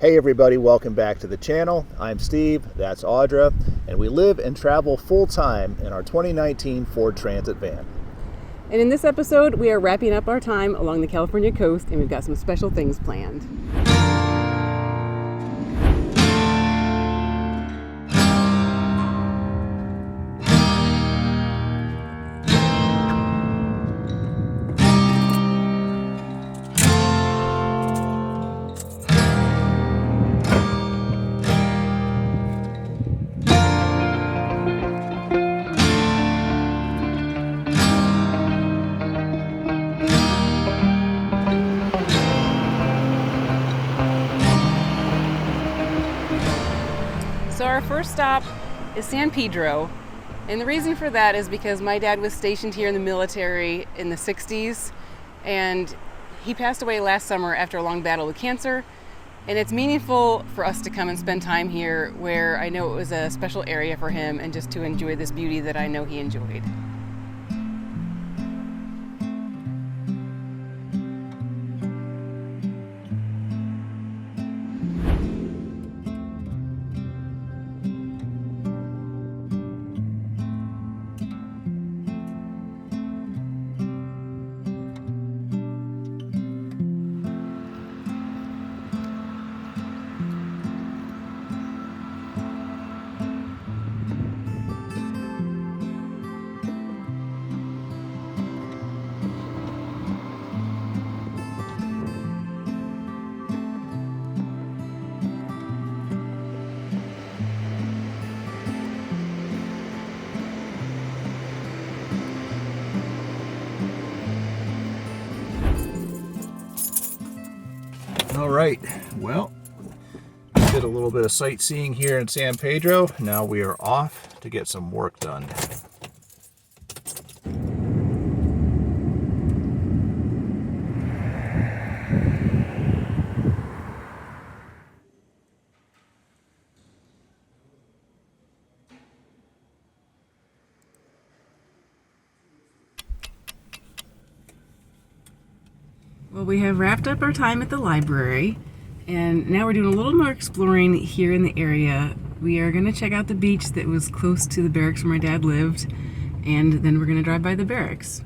Hey everybody, welcome back to the channel. I'm Steve, that's Audra, and we live and travel full-time in our 2019 Ford Transit van. And in this episode, we are wrapping up our time along the California coast, and we've got some special things planned. So our first stop is San Pedro, and the reason for that is because my dad was stationed here in the military in the 60s, and he passed away last summer after a long battle with cancer, and it's meaningful for us to come and spend time here where I know it was a special area for him and just to enjoy this beauty that I know he enjoyed. All right, well, did a little bit of sightseeing here in San Pedro. Now we are off to get some work done. Well, we have wrapped up our time at the library, and now we're doing a little more exploring here in the area. We are going to check out the beach that was close to the barracks where my dad lived, and then we're going to drive by the barracks.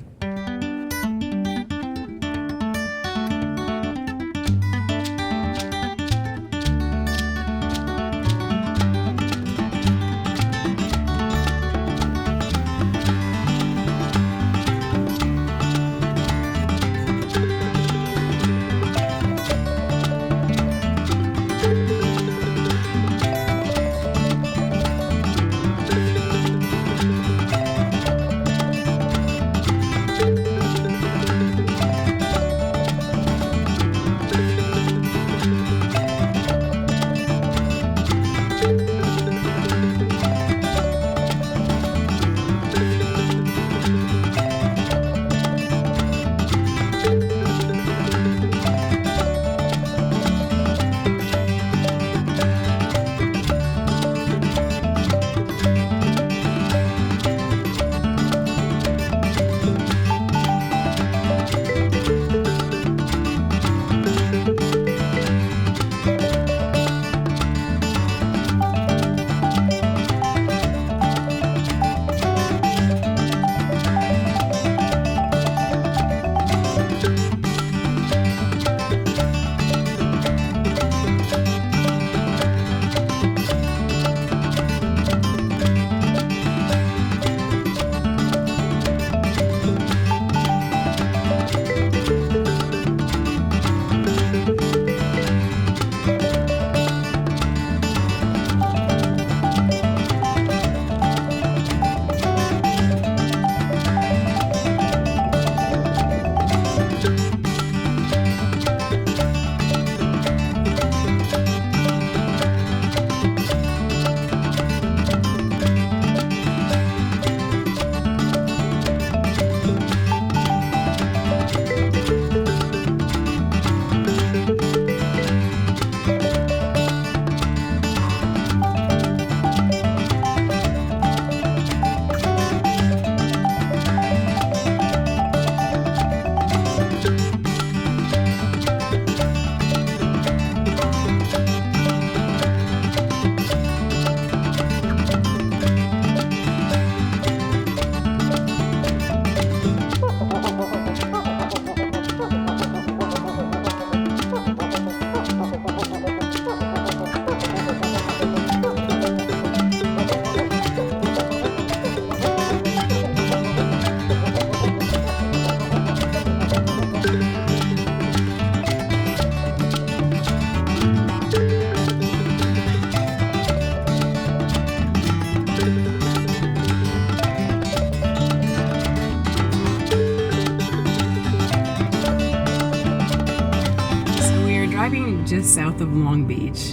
Driving just south of Long Beach,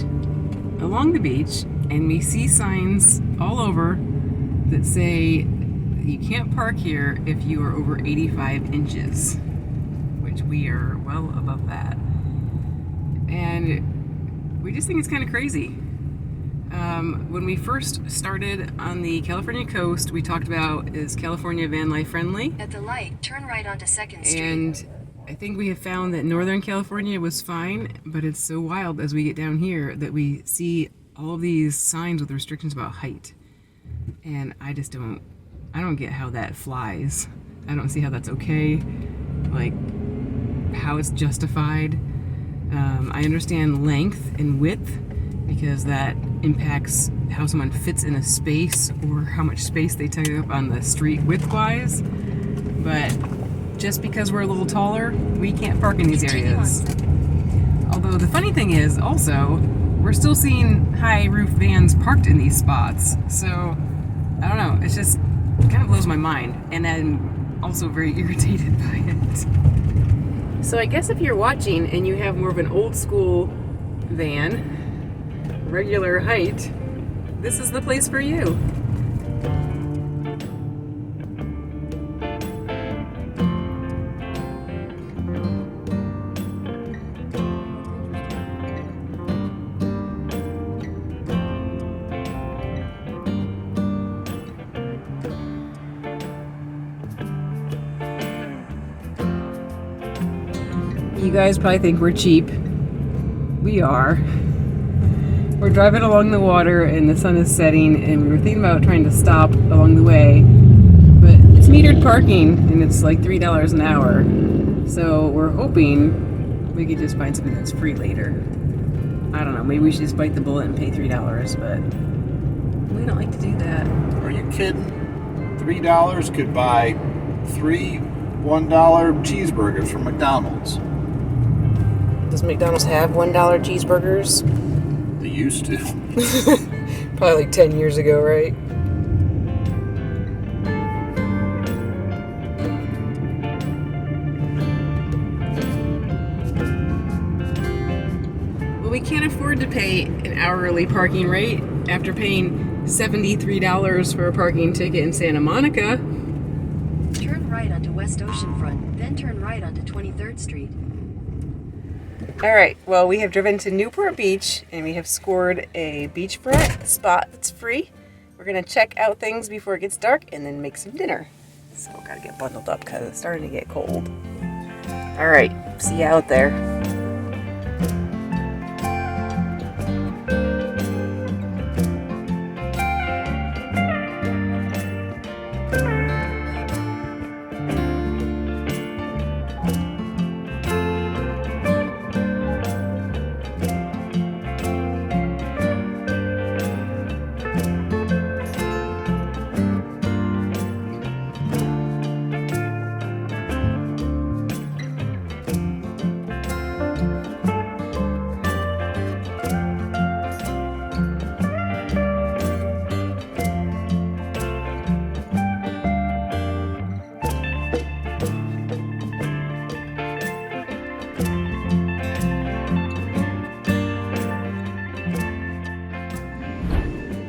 along the beach, and we see signs all over that say you can't park here if you are over 85 inches, which we are well above that. And we just think it's kind of crazy. When we first started on the California coast, we talked about, is California van life friendly? At the light, turn right onto 2nd Street. And I think we have found that Northern California was fine, but it's so wild as we get down here that we see all of these signs with restrictions about height. And I don't get how that flies. I don't see how that's okay, like how it's justified. I understand length and width because that impacts how someone fits in a space or how much space they take up on the street width-wise. But just because we're a little taller, we can't park in these areas. Although the funny thing is also, we're still seeing high roof vans parked in these spots. So, I don't know, it kind of blows my mind. And I'm also very irritated by it. So I guess if you're watching and you have more of an old school van, regular height, this is the place for you. You guys probably think we're cheap. We are. We're driving along the water and the sun is setting, and we were thinking about trying to stop along the way, but it's metered parking and it's like $3 an hour. So we're hoping we could just find something that's free later. I don't know, maybe we should just bite the bullet and pay $3, but we don't like to do that. Are you kidding? $3 could buy 3 $1 cheeseburgers from McDonald's. Does McDonald's have $1 cheeseburgers? They used to. Probably like 10 years ago, right? Well, we can't afford to pay an hourly parking rate after paying $73 for a parking ticket in Santa Monica. Turn right onto West Oceanfront, then turn right onto 23rd Street. All right, well, we have driven to Newport Beach and we have scored a beachfront spot that's free. We're gonna check out things before it gets dark and then make some dinner. So gotta get bundled up because it's starting to get cold. All right, see you out there.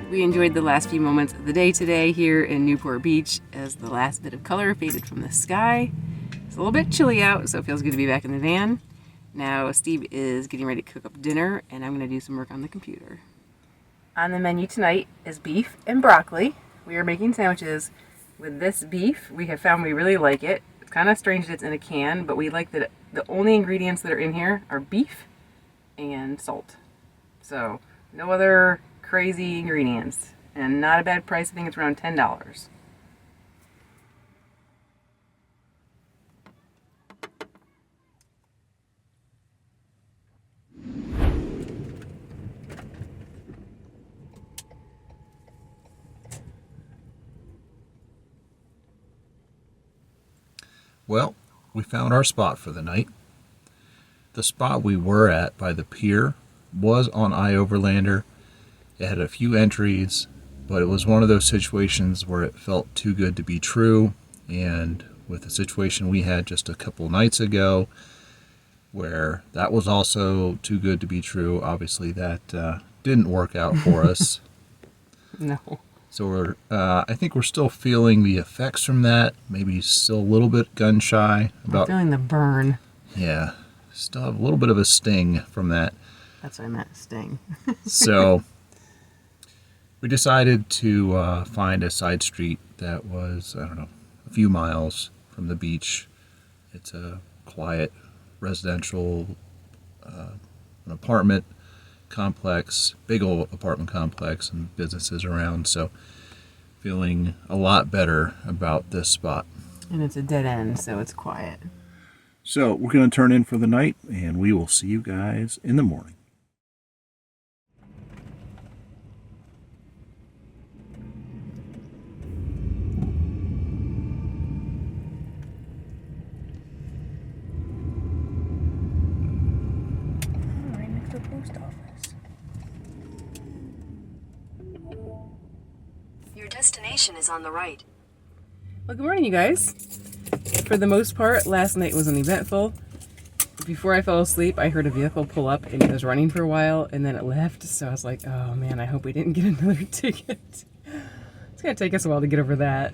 We enjoyed the last few moments of the day today here in Newport Beach as the last bit of color faded from the sky. It's a little bit chilly out, so it feels good to be back in the van. Now Steve is getting ready to cook up dinner and I'm going to do some work on the computer. On the menu tonight is beef and broccoli. We are making sandwiches with this beef. We have found we really like it. It's kind of strange that it's in a can, but we like that the only ingredients that are in here are beef and salt. So no other crazy ingredients and not a bad price. I think it's around $10. Well, we found our spot for the night. The spot we were at by the pier was on iOverlander. It had a few entries, but it was one of those situations where it felt too good to be true. And with the situation we had just a couple nights ago, where that was also too good to be true, obviously that didn't work out for us. No. So I think we're still feeling the effects from that. Maybe still a little bit gun shy I'm feeling the burn. Yeah, still have a little bit of a sting from that. That's what I meant, sting. So we decided to find a side street that was, I don't know, a few miles from the beach. It's a quiet residential an apartment complex, big old apartment complex and businesses around. So feeling a lot better about this spot. And it's a dead end, so it's quiet. So we're going to turn in for the night, and we will see you guys in the morning. Right next to the post office. Your destination is on the right. Well, good morning, you guys. For the most part, last night was uneventful. Before I fell asleep, I heard a vehicle pull up and it was running for a while and then it left. So I was like, oh man, I hope we didn't get another ticket. It's going to take us a while to get over that.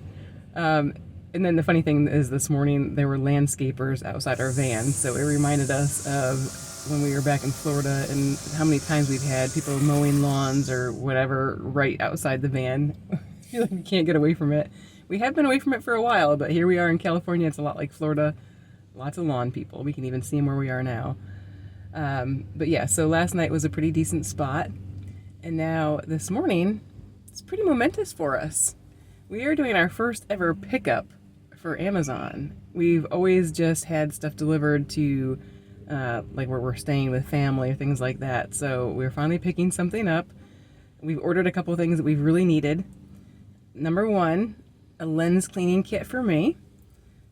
And then the funny thing is this morning there were landscapers outside our van. So it reminded us of when we were back in Florida and how many times we've had people mowing lawns or whatever right outside the van. I feel like we can't get away from it. We have been away from it for a while, but here we are in California. It's a lot like Florida. Lots of lawn people. We can even see them where we are now. But yeah, so last night was a pretty decent spot. And now this morning, it's pretty momentous for us. We are doing our first ever pickup for Amazon. We've always just had stuff delivered to like where we're staying with family or things like that. So we're finally picking something up. We've ordered a couple of things that we've really needed. Number one, a lens cleaning kit for me.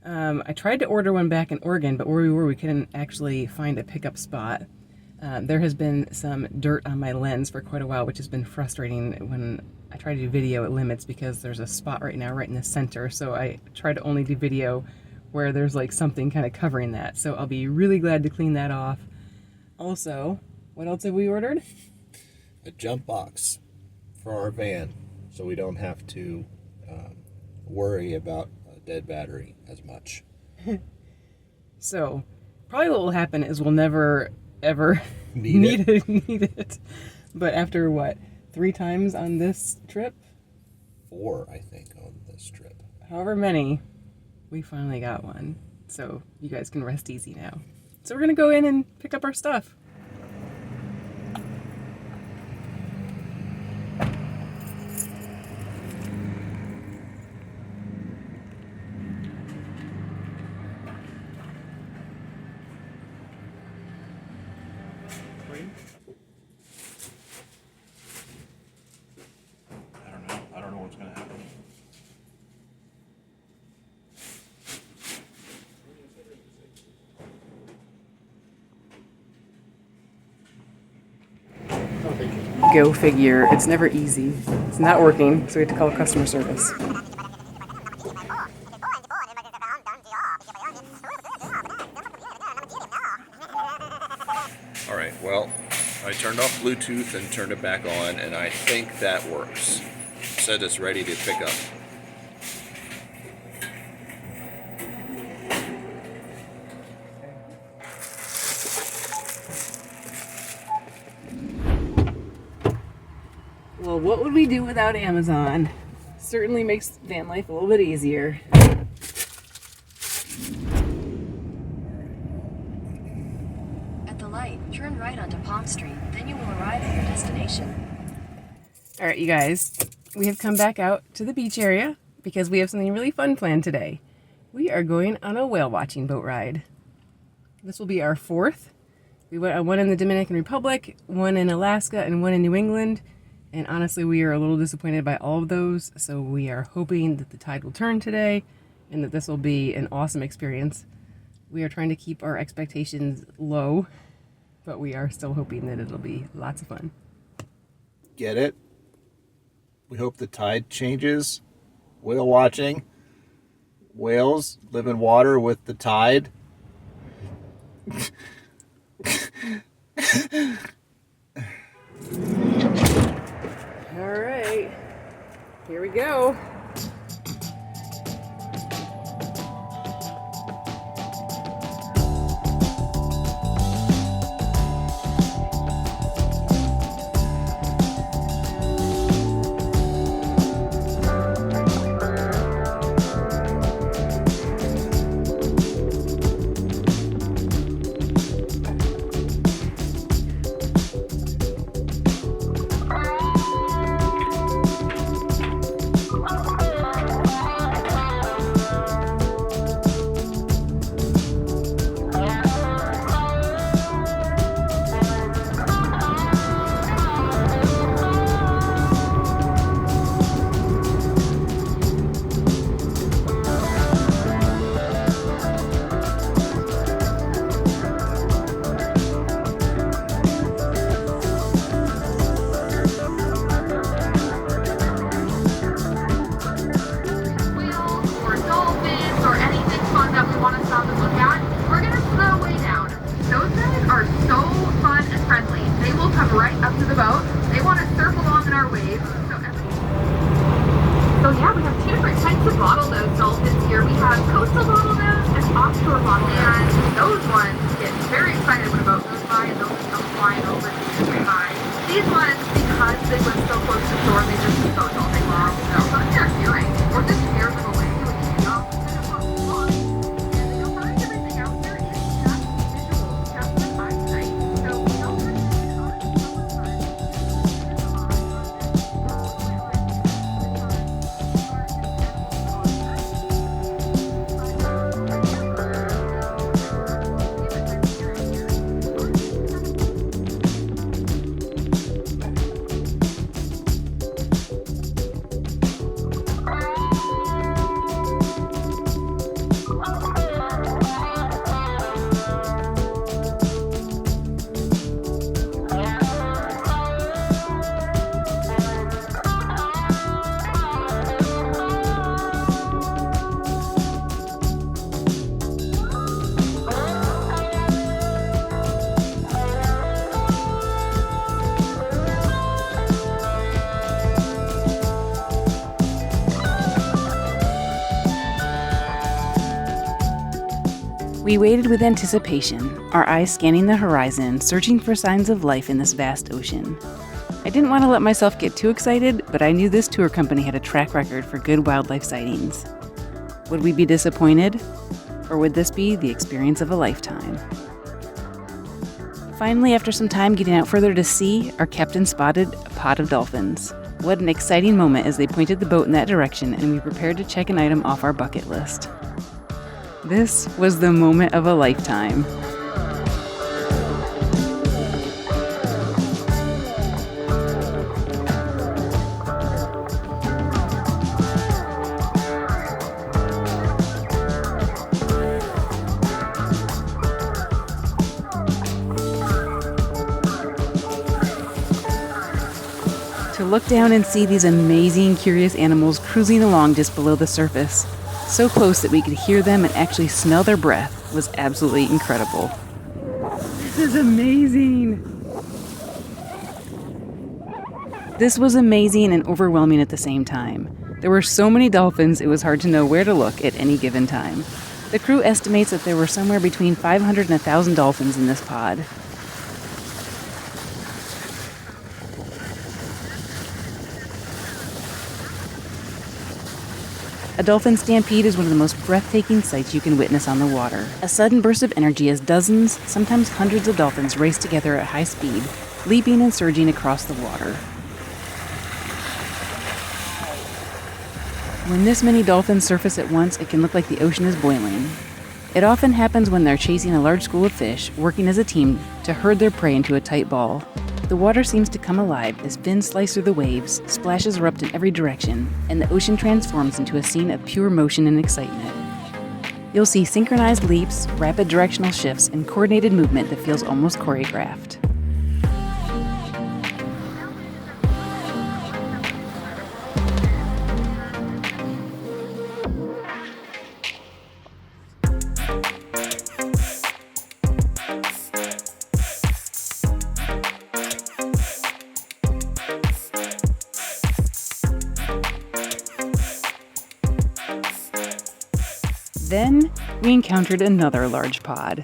I tried to order one back in Oregon, but where we were, we couldn't actually find a pickup spot. There has been some dirt on my lens for quite a while, which has been frustrating. When I try to do video, it limits because there's a spot right now right in the center. So I try to only do video where there's like something kind of covering that. So I'll be really glad to clean that off. Also, what else have we ordered? A jump box for our van, so we don't have to worry about a dead battery as much. So probably what will happen is we'll never ever need it. But after what, 3 times on this trip? 4, I think, on this trip. However many, we finally got one. So you guys can rest easy now. So we're gonna go in and pick up our stuff. I don't know what's going to happen. Go figure. It's never easy. It's not working, so we have to call customer service. All right, well, I turned off Bluetooth and turned it back on, and I think that works. It said it's ready to pick up. Well, what would we do without Amazon? Certainly makes van life a little bit easier. At the light, turn right onto Palm Street, then you will arrive at your destination. All right, you guys, we have come back out to the beach area because we have something really fun planned today. We are going on a whale watching boat ride. This will be our 4th. We went on one in the Dominican Republic, one in Alaska, and one in New England. And honestly, we are a little disappointed by all of those. So we are hoping that the tide will turn today and that this will be an awesome experience. We are trying to keep our expectations low, but we are still hoping that it'll be lots of fun. Get it? We hope the tide changes. Whale watching. Whales live in water with the tide. All right, here we go. So yeah, we have two different types of bottlenose dolphins here. We have coastal bottlenose and offshore bottlenose. And those ones get very excited when a boat goes by and they'll just come flying over to say hi. These ones, because they live so close to shore, they just keep boats all day long. So what they're doing, or just scares them away, which is not fun. And you'll find everything out there is just visual, just with eyesight. So we don't have to do it on We waited with anticipation, our eyes scanning the horizon, searching for signs of life in this vast ocean. I didn't want to let myself get too excited, but I knew this tour company had a track record for good wildlife sightings. Would we be disappointed? Or would this be the experience of a lifetime? Finally, after some time getting out further to sea, our captain spotted a pod of dolphins. What an exciting moment as they pointed the boat in that direction and we prepared to check an item off our bucket list. This was the moment of a lifetime. To look down and see these amazing, curious animals cruising along just below the surface, so close that we could hear them and actually smell their breath, was absolutely incredible. This is amazing! This was amazing and overwhelming at the same time. There were so many dolphins, it was hard to know where to look at any given time. The crew estimates that there were somewhere between 500 and 1,000 dolphins in this pod. A dolphin stampede is one of the most breathtaking sights you can witness on the water. A sudden burst of energy as dozens, sometimes hundreds of dolphins race together at high speed, leaping and surging across the water. When this many dolphins surface at once, it can look like the ocean is boiling. It often happens when they're chasing a large school of fish, working as a team to herd their prey into a tight ball. The water seems to come alive as fins slice through the waves, splashes erupt in every direction, and the ocean transforms into a scene of pure motion and excitement. You'll see synchronized leaps, rapid directional shifts, and coordinated movement that feels almost choreographed. Then, we encountered another large pod.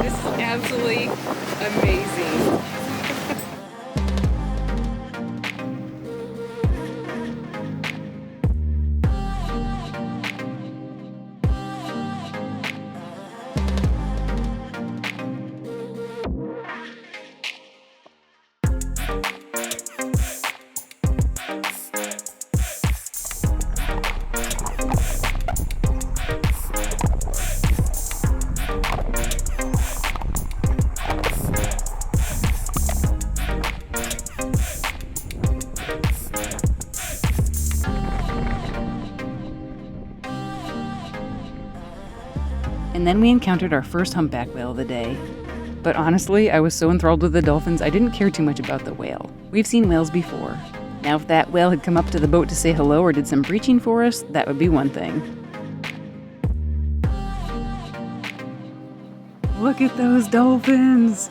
This is absolutely amazing. And then we encountered our first humpback whale of the day. But honestly, I was so enthralled with the dolphins, I didn't care too much about the whale. We've seen whales before. Now, if that whale had come up to the boat to say hello or did some breaching for us, that would be one thing. Look at those dolphins!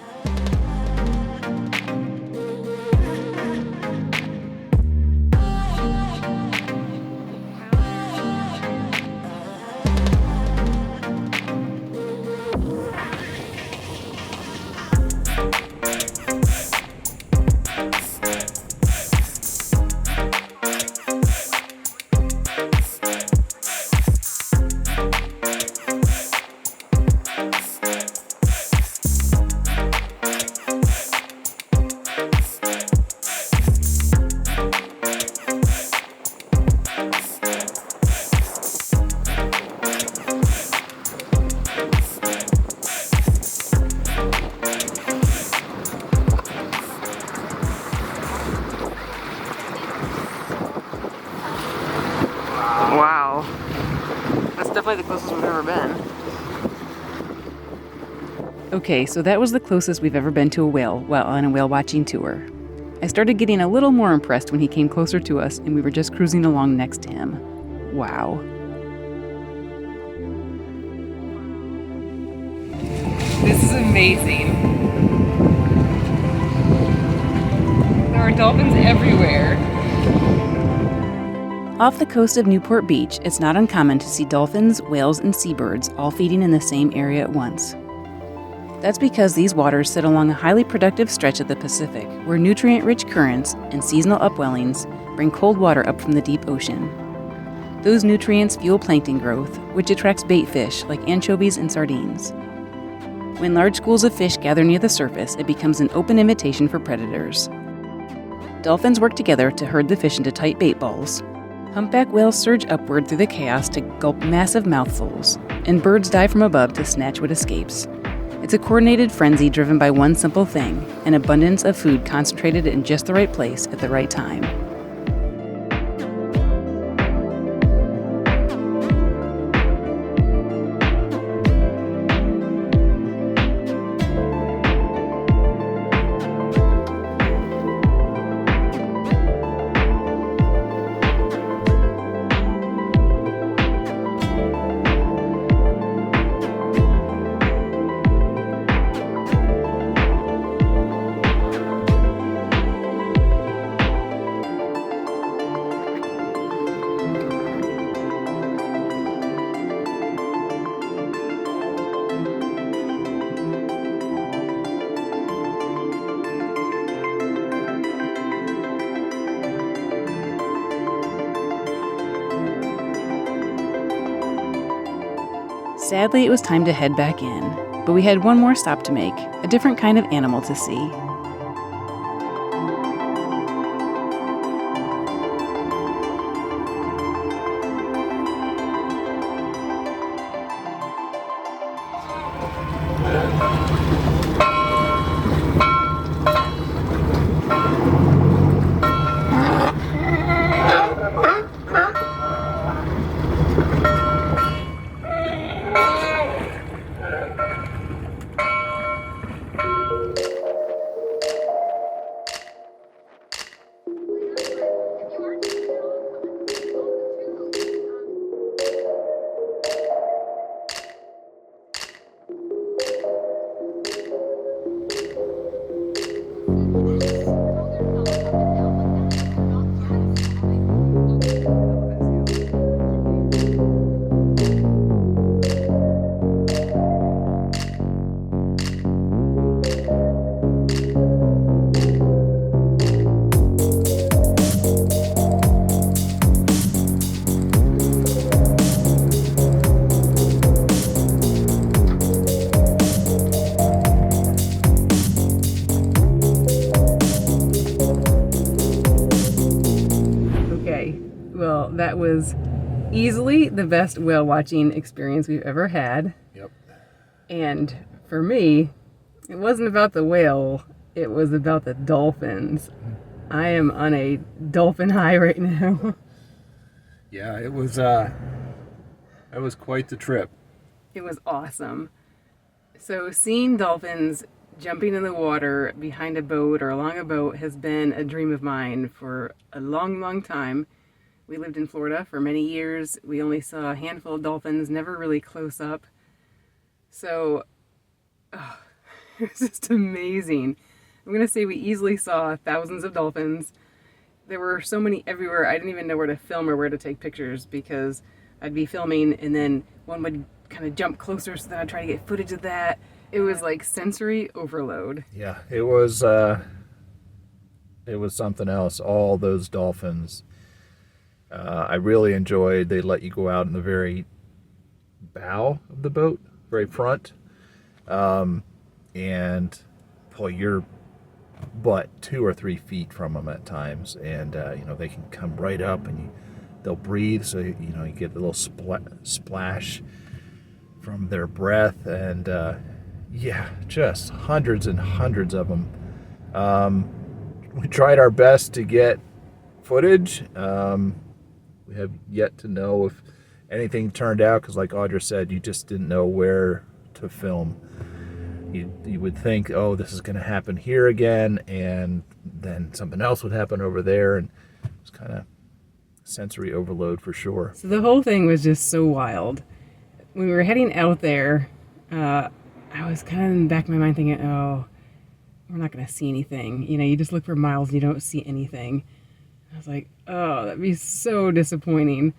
Wow. That's definitely the closest we've ever been. Okay, so that was the closest we've ever been to a whale while on a whale watching tour. I started getting a little more impressed when he came closer to us and we were just cruising along next to him. Wow. This is amazing. There are dolphins everywhere. Off the coast of Newport Beach, it's not uncommon to see dolphins, whales, and seabirds all feeding in the same area at once. That's because these waters sit along a highly productive stretch of the Pacific, where nutrient-rich currents and seasonal upwellings bring cold water up from the deep ocean. Those nutrients fuel plankton growth, which attracts bait fish like anchovies and sardines. When large schools of fish gather near the surface, it becomes an open invitation for predators. Dolphins work together to herd the fish into tight bait balls. Humpback whales surge upward through the chaos to gulp massive mouthfuls, and birds dive from above to snatch what escapes. It's a coordinated frenzy driven by one simple thing, an abundance of food concentrated in just the right place at the right time. Sadly, it was time to head back in, but we had one more stop to make, a different kind of animal to see. Well, that was easily the best whale watching experience we've ever had. Yep. And for me, it wasn't about the whale, it was about the dolphins. I am on a dolphin high right now. Yeah, it was quite the trip. It was awesome. So seeing dolphins jumping in the water behind a boat or along a boat has been a dream of mine for a long, long time. We lived in Florida for many years. We only saw a handful of dolphins, never really close up. So, it was just amazing. I'm going to say we easily saw thousands of dolphins. There were so many everywhere, I didn't even know where to film or where to take pictures because I'd be filming and then one would kind of jump closer so that I'd try to get footage of that. It was like sensory overload. Yeah, it was something else. All those dolphins. I really enjoyed. They let you go out in the very bow of the boat, very front, and pull your butt 2 or 3 feet from them at times, and they can come right up and they'll breathe, so you get a little splash from their breath, and just hundreds and hundreds of them. We tried our best to get footage. We have yet to know if anything turned out, because like Audra said, you just didn't know where to film. You would think, oh, this is going to happen here again, and then something else would happen over there, and it was kind of sensory overload for sure. So the whole thing was just so wild. When we were heading out there, I was kind of in the back of my mind thinking, oh, we're not going to see anything. You just look for miles and you don't see anything. I was like, oh, that'd be so disappointing.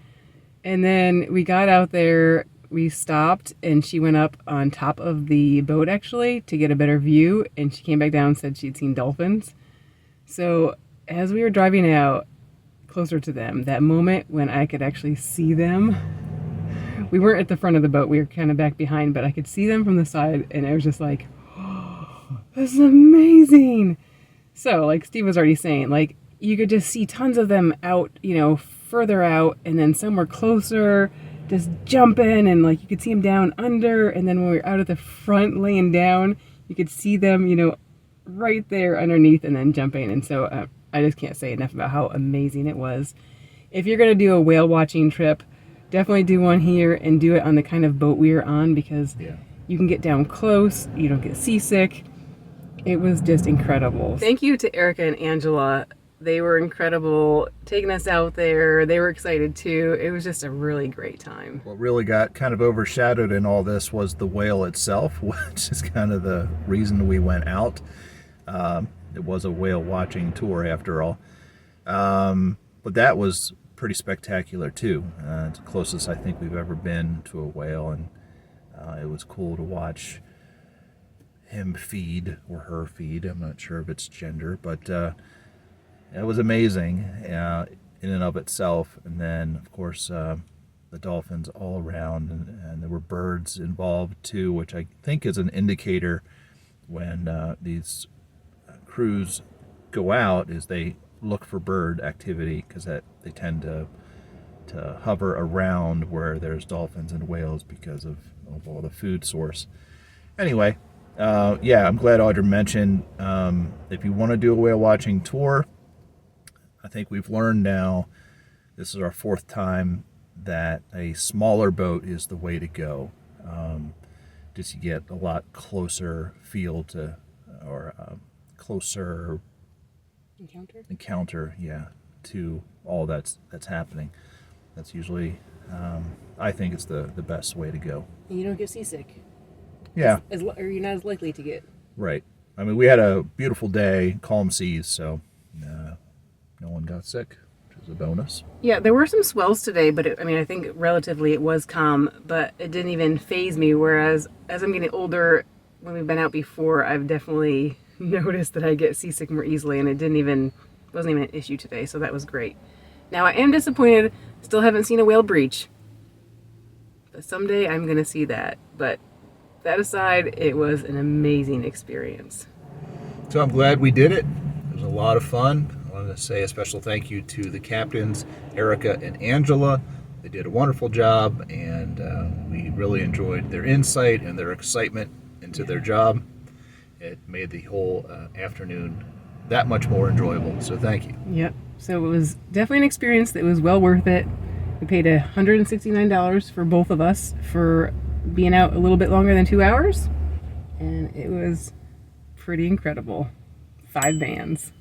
And then we got out there, we stopped, and she went up on top of the boat actually to get a better view, and she came back down and said she'd seen dolphins. So as we were driving out closer to them, that moment when I could actually see them, we weren't at the front of the boat, we were kind of back behind, but I could see them from the side, and I was just like, oh, this is amazing. So like Steve was already saying, like, you could just see tons of them out, further out, and then some were closer, just jumping, and like you could see them down under, and then when we were out at the front laying down, you could see them, right there underneath and then jumping. And so I just can't say enough about how amazing it was. If you're going to do a whale watching trip, definitely do one here and do it on the kind of boat we were on, because you can get down close, you don't get seasick. It was just incredible. Thank you to Erica and Angela. They were incredible taking us out there. They were excited too. It was just a really great time. What really got kind of overshadowed in all this was the whale itself, which is kind of the reason we went out. It was a whale watching tour after all. But that was pretty spectacular too. It's the closest I think we've ever been to a whale, and it was cool to watch him feed, or her feed. I'm not sure of its gender, but it was amazing in and of itself. And then, of course, the dolphins all around, and there were birds involved too, which I think is an indicator when these crews go out, is they look for bird activity, because that they tend to hover around where there's dolphins and whales because of all the food source. Anyway, yeah, I'm glad Audra mentioned, if you want to do a whale watching tour, I think we've learned now, this is our 4th time, that a smaller boat is the way to go. Just to get a lot closer feel to, or closer encounter, yeah, to all that's happening. That's usually, I think it's the best way to go. And you don't get seasick. Yeah. Or you're not as likely to get. Right. I mean, we had a beautiful day, calm seas, so no one got sick, which is a bonus. Yeah, there were some swells today, but I think relatively it was calm, but it didn't even faze me. Whereas as I'm getting older, when we've been out before, I've definitely noticed that I get seasick more easily, and it wasn't even an issue today, so that was great. Now I am disappointed, still haven't seen a whale breach, but someday I'm gonna see that. But that aside, it was an amazing experience. So I'm glad we did it. It was a lot of fun. I want to say a special thank you to the captains, Erica and Angela. They did a wonderful job, and we really enjoyed their insight and their excitement into their job. It made the whole afternoon that much more enjoyable, so thank you. Yep. So it was definitely an experience that was well worth it. We paid $169 for both of us for being out a little bit longer than 2 hours, and it was pretty incredible. 5 bands.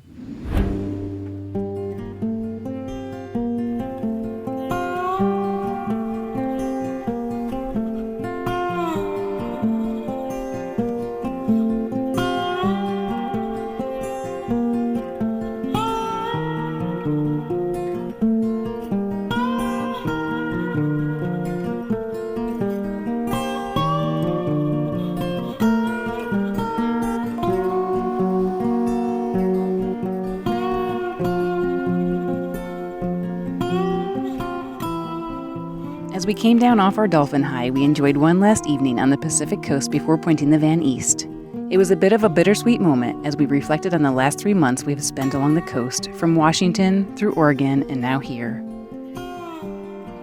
As we came down off our dolphin high, we enjoyed one last evening on the Pacific coast before pointing the van east. It was a bit of a bittersweet moment as we reflected on the last 3 months we have spent along the coast, from Washington through Oregon and now here.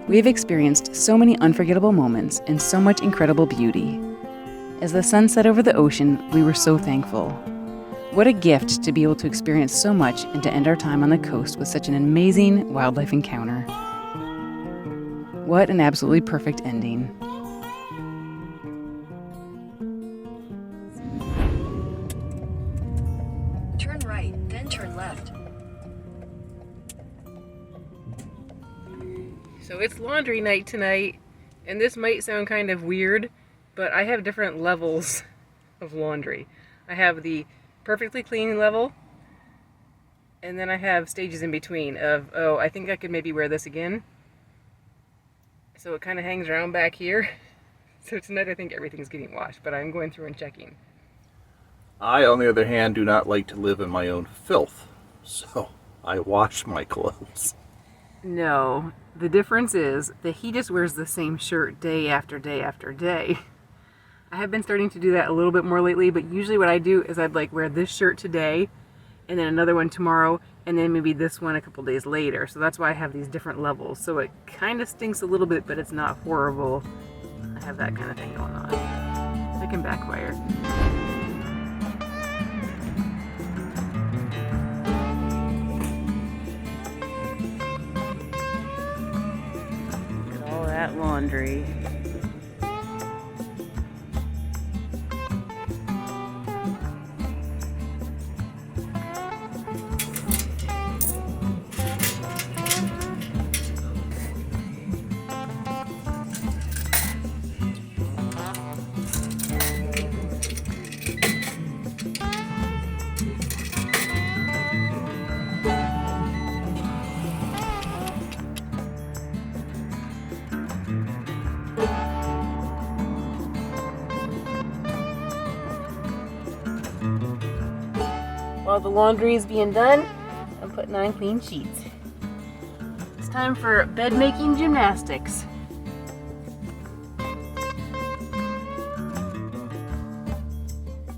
We have experienced so many unforgettable moments and so much incredible beauty. As the sun set over the ocean, we were so thankful. What a gift to be able to experience so much and to end our time on the coast with such an amazing wildlife encounter. What an absolutely perfect ending. Turn right, then turn left. So it's laundry night tonight, and this might sound kind of weird, but I have different levels of laundry. I have the perfectly clean level, and then I have stages in between of, oh, I think I could maybe wear this again. So it kind of hangs around back here. So tonight I think everything's getting washed, but I'm going through and checking. I, on the other hand, do not like to live in my own filth, so I wash my clothes. No, the difference is that he just wears the same shirt day after day after day. I have been starting to do that a little bit more lately, but usually what I do is I'd like wear this shirt today, and then another one tomorrow, and then maybe this one a couple days later. So that's why I have these different levels. So it kind of stinks a little bit, but it's not horrible. I have that kind of thing going on. It can backfire. Look at all that laundry. While the laundry is being done, I'm putting on clean sheets. It's time for bed making gymnastics.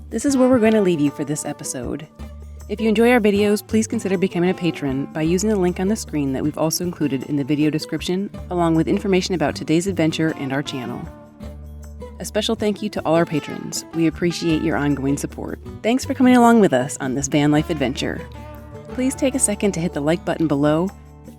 This is where we're going to leave you for this episode. If you enjoy our videos, please consider becoming a patron by using the link on the screen that we've also included in the video description, along with information about today's adventure and our channel. A special thank you to all our patrons. We appreciate your ongoing support. Thanks for coming along with us on this van life adventure. Please take a second to hit the like button below,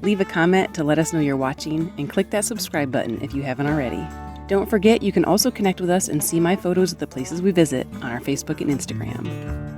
leave a comment to let us know you're watching, and click that subscribe button if you haven't already. Don't forget, you can also connect with us and see my photos of the places we visit on our Facebook and Instagram.